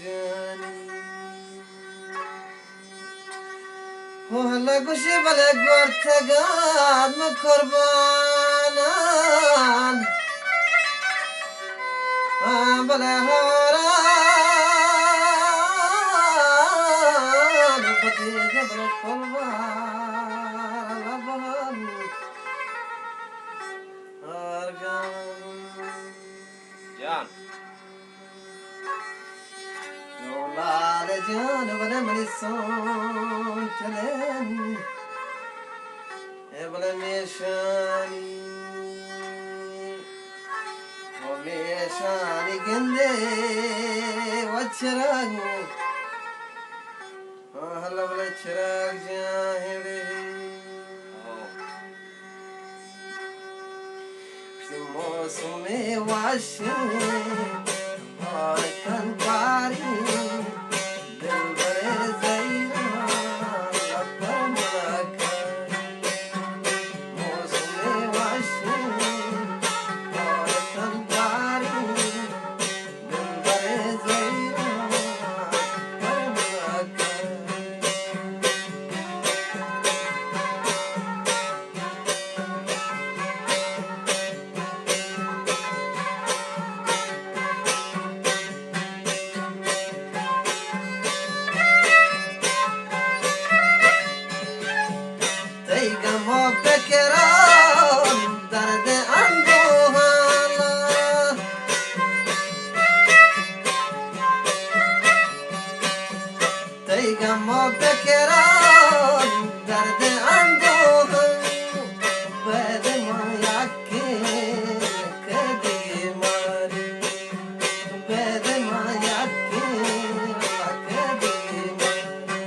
جانی هلا گوشی بله گرتگان مکربانان بله هاران بدی جبر قلبان لبان جان لال جان بله منی سون چلن بله میشانی و میشانی گنده و چراغ هلا بله چراغ جاهلی موسومی واشین هورکنت گواری دل بر زیران لبم موسومی واشین هورکنت گواری دل بر زیران تیگم و بکران درد اندوهانا تیگم و بکران درد اندوهان بد ما یکی کدی ماری بد ما یکی کدی ماری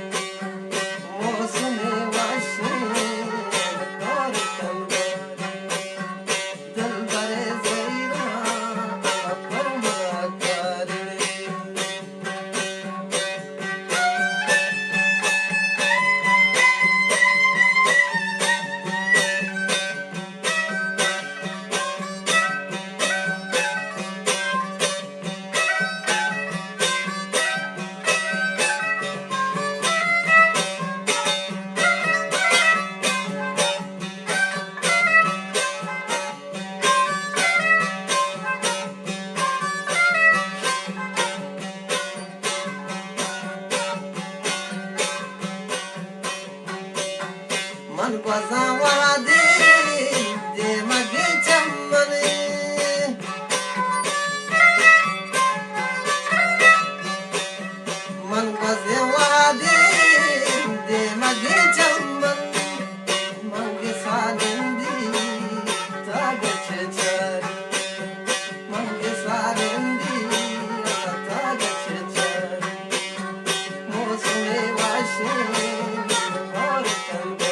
موسومی واشین من بازم وادی دیمگی چمنی من بازم وادی دیمگی چمن منگی سالندی تاگ چچاری منگی سالندی تاگ چچاری موسومی واشین هورکنت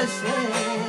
واشین